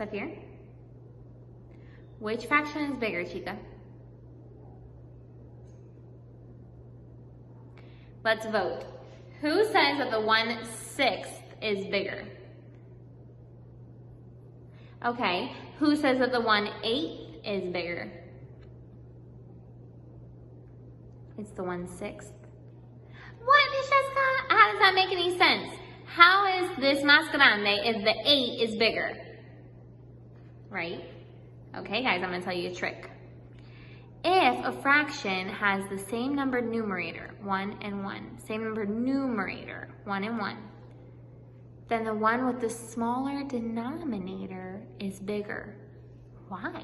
Safir? Which fraction is bigger, chica? Let's vote. Who says that the 1/6 is bigger? Okay, who says that the 1/8 is bigger? It's the 1/6. What, Miss Jessica? How does that make any sense? How is this más grande if the 8 is bigger? Right? Okay, guys, I'm going to tell you a trick. If a fraction has the same number numerator, 1 and 1, same number numerator, 1 and 1, then the one with the smaller denominator is bigger. Why?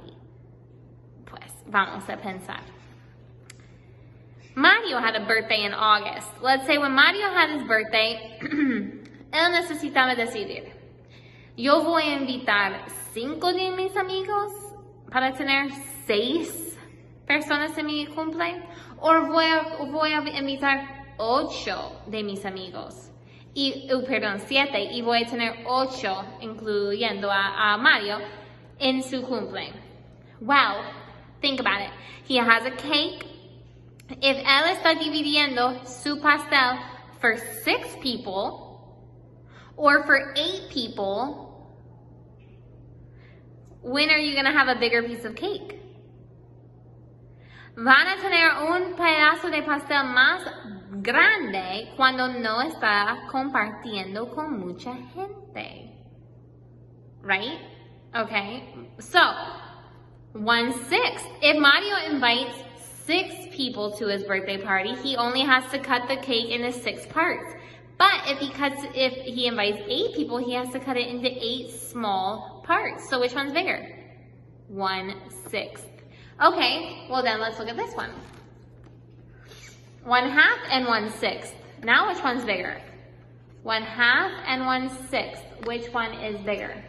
Pues, vamos a pensar. Mario had a birthday in August. Let's say when Mario had his birthday, él necesitaba decidir, yo voy a invitar 5 de mis amigos para tener 6 personas en mi cumple, o voy a invitar 8 de mis amigos, perdón, 7, y voy a tener 8, incluyendo a Mario, en su cumple. Well, think about it. He has a cake. If él está dividiendo su pastel for 6 people, or for 8 people, when are you going to have a bigger piece of cake? Van a tener un pedazo de pastel más grande cuando no está compartiendo con mucha gente. Right? Okay. So, 1/6. If Mario invites 6 people to his birthday party, he only has to cut the cake into 6 parts. But if he invites 8 people, he has to cut it into 8 small parts. So which one's bigger? 1/6. Okay, well then let's look at this one. 1/2 and 1/6. Now which one's bigger? 1/2 and 1/6. Which one is bigger?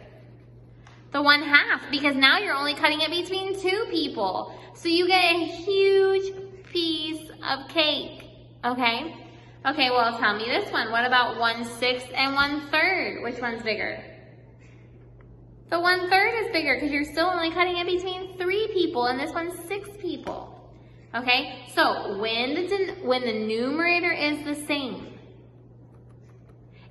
The 1/2, because now you're only cutting it between 2 people. So you get a huge piece of cake, okay? Okay, well tell me this one. What about 1/6 and 1/3? Which one's bigger? The 1/3 is bigger because you're still only cutting it between 3 people and this one's 6 people. Okay, so when the numerator is the same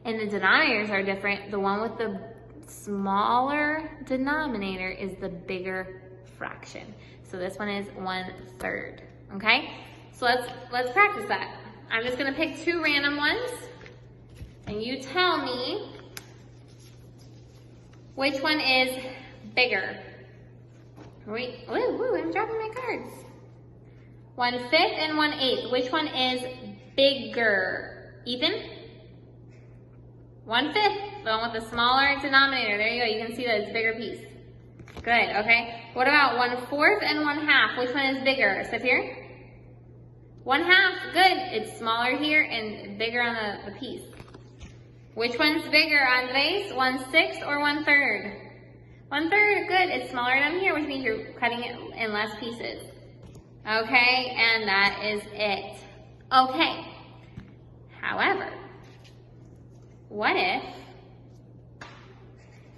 and the denominators are different, the one with the smaller denominator is the bigger fraction. So this one is 1/3, okay? So let's practice that. I'm just gonna pick 2 random ones and you tell me which one is bigger. Wait, woo, I'm dropping my cards. 1/5 and 1/8, which one is bigger? Ethan? 1/5, the one with the smaller denominator. There you go, you can see that it's a bigger piece. Good, okay. What about 1/4 and 1/2? Which one is bigger? Safir? 1/2, good. It's smaller here and bigger on the piece. Which one's bigger, Andres? 1/6 or 1/3? 1/3, good. It's smaller down here, which means you're cutting it in less pieces. Okay, and that is it. Okay. However, what if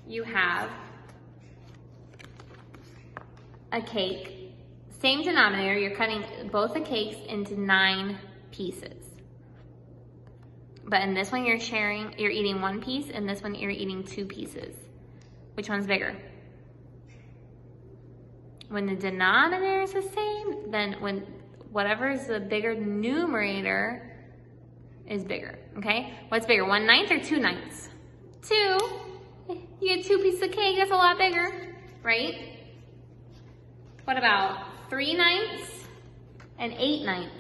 you have a cake, same denominator, you're cutting both the cakes into 9 pieces. But in this one you're eating 1 piece, and this one you're eating 2 pieces. Which one's bigger? When the denominator is the same, then when whatever is the bigger numerator is bigger, okay? What's bigger, 1/9 or 2/9? 2. You get 2 pieces of cake, that's a lot bigger, right? What about 3/9 and 8/9?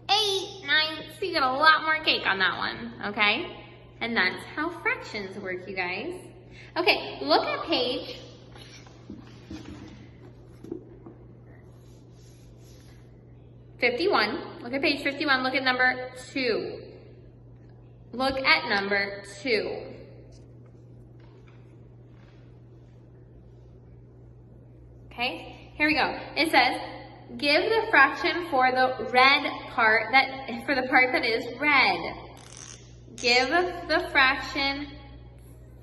8/9, you get a lot more cake on that one, okay? And that's how fractions work, you guys. Okay, look at page 51. Look at page 51, look at number 2. Look at number 2. Okay, here we go. It says, give the fraction for the part that is red. Give the fraction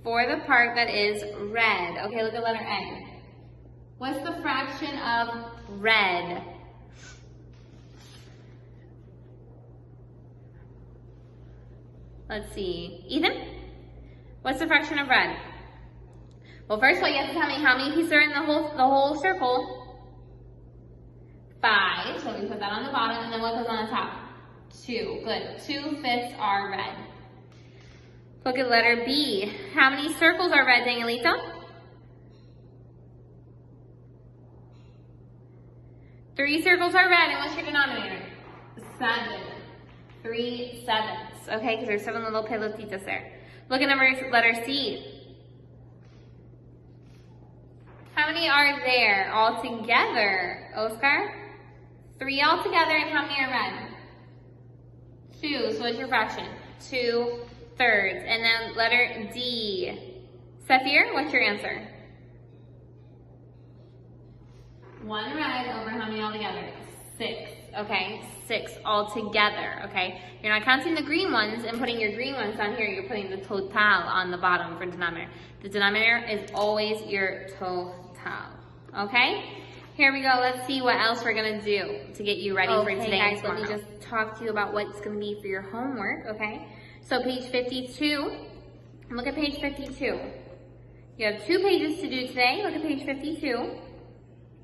for the part that is red. Okay, look at letter A. What's the fraction of red? Let's see. Ethan? What's the fraction of red? Well, first of all, you have to tell me how many pieces are in the whole circle. 5. So we put that on the bottom, and then what goes on the top? 2. Good. 2/5 are red. Look at letter B. How many circles are red, Danielito? 3 circles are red, and what's your denominator? 7. 3/7. Okay, because there's 7 little pelotitas there. Look at letter C. How many are there all together, Oscar? 3 all together, and how many are red? 2. So what's your fraction? 2/3. And then letter D. Saphir, what's your answer? 1 red over how many all together? 6. Okay, 6 all together. Okay, you're not counting the green ones and putting your green ones down here. You're putting the total on the bottom for denominator. The denominator is always your total. Okay, here we go. Let's see what else we're gonna do to get you ready for today and tomorrow. Let me just talk to you about what's gonna be for your homework. Okay, so page 52. Look at page 52. You have 2 pages to do today. Look at page 52.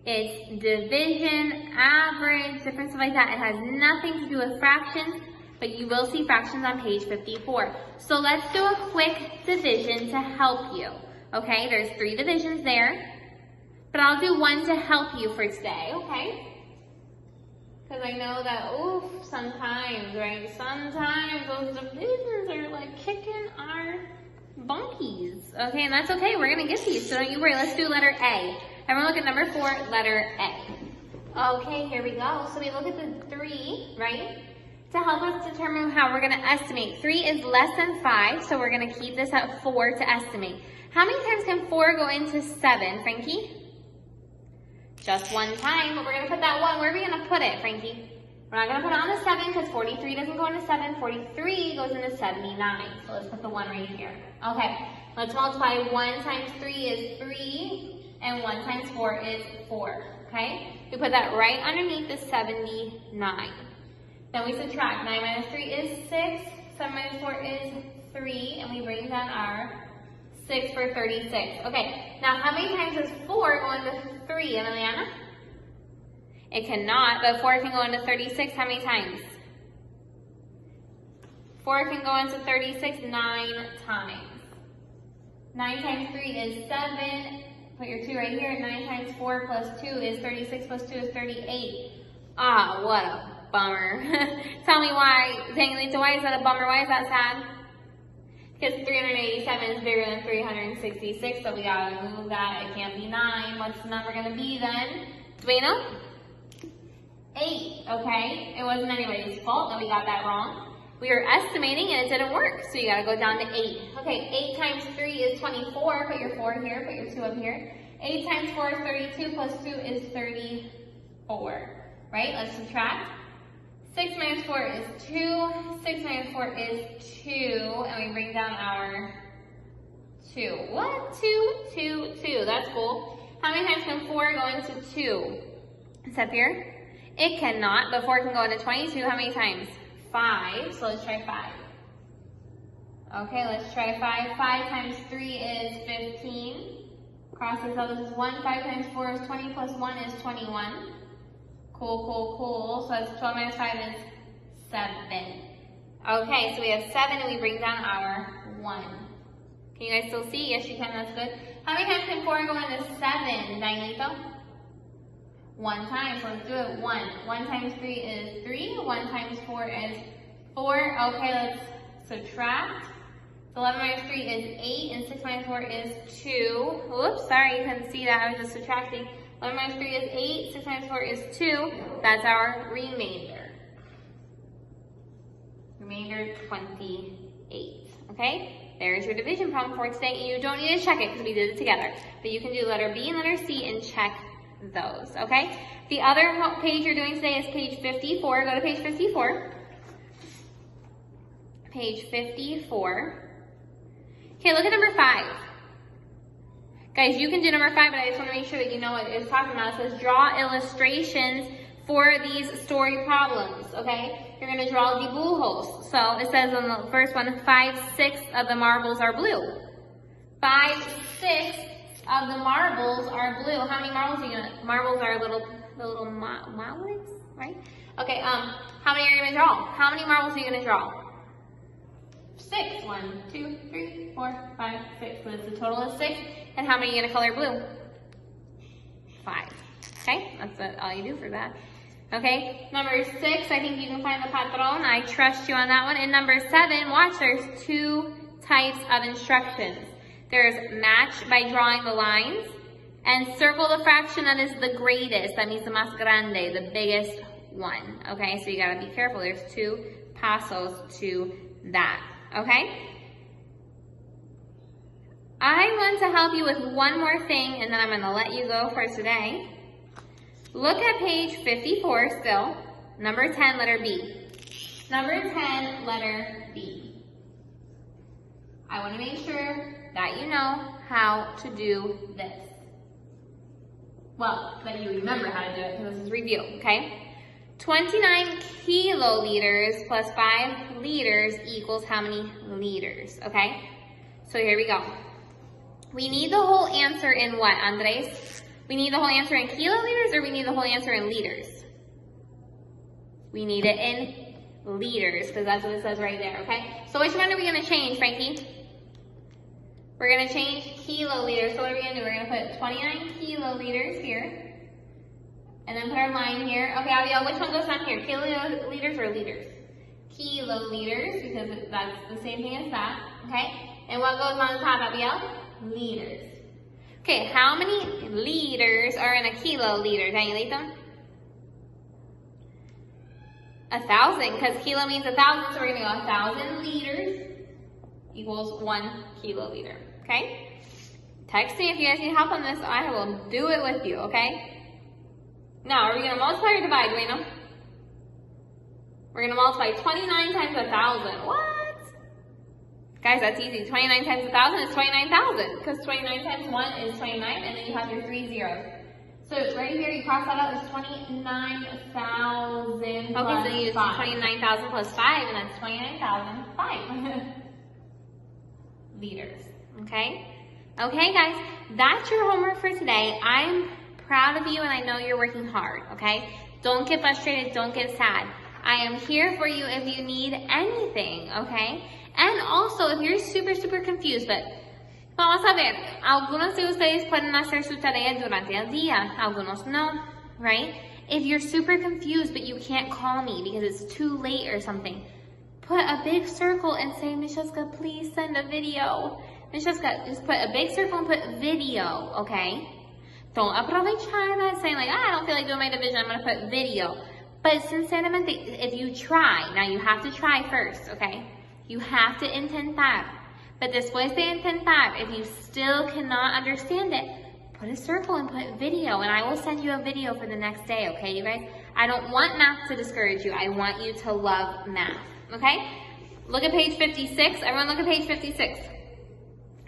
It's division, average, different stuff like that. It has nothing to do with fractions, but you will see fractions on page 54. So let's do a quick division to help you. Okay, there's 3 divisions there, but I'll do 1 to help you for today, okay? Because I know that, oof, sometimes, right? Sometimes those divisions are like kicking our bunkies. Okay, and that's okay. We're going to get these, so don't you worry. Let's do letter A. Everyone look at number 4, letter A. Okay, here we go. So we look at the 3, right? To help us determine how we're going to estimate. 3 is less than 5, so we're going to keep this at 4 to estimate. How many times can 4 go into 7, Frankie? Just 1 time, but we're going to put that 1. Where are we going to put it, Frankie? We're not going to put it on the 7 because 43 doesn't go into 7. 43 goes into 79. So let's put the 1 right here. Okay, let's multiply. 1 times 3 is 3. And 1 times 4 is 4, okay? We put that right underneath the 79. Then we subtract. 9 minus 3 is 6. 7 minus 4 is 3. And we bring down our 6 for 36. Okay, now how many times does 4 go into 3, Emiliana? It cannot, but 4 can go into 36. How many times? 4 can go into 36 9 times. 9 times 3 is 7. Put your 2 right here. 9 times 4 plus 2 is 36 plus 2 is 38. Ah, what a bummer. Tell me why. Dang, why is that a bummer? Why is that sad? Because 387 is bigger than 366, so we gotta move that. It can't be 9. What's the number gonna be then? Do we know? 8, okay? It wasn't anybody's fault that we got that wrong. We were estimating and it didn't work, so you gotta go down to 8. Okay, 8 times 3 is 24. Put your 4 here, put your 2 up here. 8 times 4 is 32, plus 2 is 34, right? Let's subtract. 6 minus 4 is 2. 6 minus 4 is 2, and we bring down our 2. What? 2, 2, 2. That's cool. How many times can 4 go into 2? It's up here. It cannot, but 4 can go into 22. How many times? 5, so let's try 5. Okay, let's try 5. 5 times 3 is 15. Cross this out, this is 1. 5 times 4 is 20, plus 1 is 21. Cool, cool, cool. So that's 12 minus 5 is 7. Okay, so we have 7 and we bring down our 1. Can you guys still see? Yes, you can, that's good. How many times can 4 go into 7, Danielito? 1 time, so let's do it. 1. 1 times 3 is 3. 1 times 4 is 4. Okay, let's subtract. So 11 minus 3 is 8, and 6 minus 4 is 2. Whoops, sorry, you couldn't see that. I was just subtracting. 11 minus 3 is 8. 6 minus 4 is 2. That's our remainder. Remainder 28. Okay? There's your division problem for today. And you don't need to check it because we did it together. But you can do letter B and letter C and check those, okay? The other page you're doing today is page 54. Go to page 54. Page 54. Okay, look at number 5. Guys, you can do number 5, but I just want to make sure that you know what it's talking about. It says draw illustrations for these story problems, okay? You're going to draw dibujos. So it says on the first one, 5/6 of the marbles are blue. 5/6 of the marbles are blue. How many marbles are you going to, marbles are the little marbles, right? Okay, how many are you going to draw? How many marbles are you going to draw? 6. 1, 2, 3, 4, 5, 6. So it's a total of 6. And how many are you going to color blue? 5. Okay, that's all you do for that. Okay, number 6, I think you can find the patron. I trust you on that one. And number 7, watch, there's 2 types of instructions. There's match by drawing the lines, and circle the fraction that is the greatest. That means the más grande, the biggest one. Okay, so you gotta be careful. There's 2 pasos to that. Okay? I want to help you with one more thing, and then I'm gonna let you go for today. Look at page 54 still. Number 10, letter B. Number 10, letter B. I want to make sure that you know how to do this. Well, that you remember how to do it, because this is review, okay? 29 kiloliters plus 5 liters equals how many liters, okay? So here we go. We need the whole answer in what, Andres? We need the whole answer in kiloliters, or we need the whole answer in liters? We need it in liters, because that's what it says right there, okay? So which one are we going to change, Frankie? We're going to change kiloliters. So what are we going to do? We're going to put 29 kiloliters here, and then put our line here. Okay, Abiel, which one goes on here? Kiloliters or liters? Kiloliters, because that's the same thing as that, okay? And what goes on the top, Abiel? Liters. Okay, how many liters are in a kiloliter, Danielito? 1,000, because kilo means 1,000, so we're going to go 1,000 liters equals 1 kiloliter, okay? Text me if you guys need help on this. I will do it with you, okay? Now, are we going to multiply or divide, Bueno? We're going to multiply 29 times 1,000. What? Guys, that's easy. 29 times 1,000 is 29,000, because 29 times 1 is 29, and then you have your 3 zeros. So right here, you cross that out as 29,000 Okay, so you use 29,000 plus 5, and that's 29,005 liters, okay? Okay, guys, that's your homework for today. I'm proud of you, and I know you're working hard, okay? Don't get frustrated. Don't get sad. I am here for you if you need anything, okay? And also, if you're super confused, but vamos a ver, algunos de ustedes pueden hacer su tarea durante el día, algunos no, right? If you're super confused, but you can't call me because it's too late or something, put a big circle and say, Miss Jessica, please send a video. Miss Jessica, just put a big circle and put video, okay? Don't aprovechar that saying like, I don't feel like doing my division, I'm going to put video. But sinceramente, if you try, now you have to try first, okay? You have to intentar. But después de intentar, if you still cannot understand it, put a circle and put video, and I will send you a video for the next day, okay, you guys? I don't want math to discourage you. I want you to love math, okay? Look at page 56. Everyone look at page 56.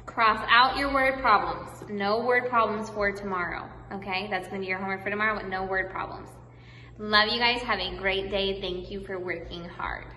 Cross out your word problems. No word problems for tomorrow, okay? That's going to be your homework for tomorrow, but no word problems. Love you guys. Have a great day. Thank you for working hard.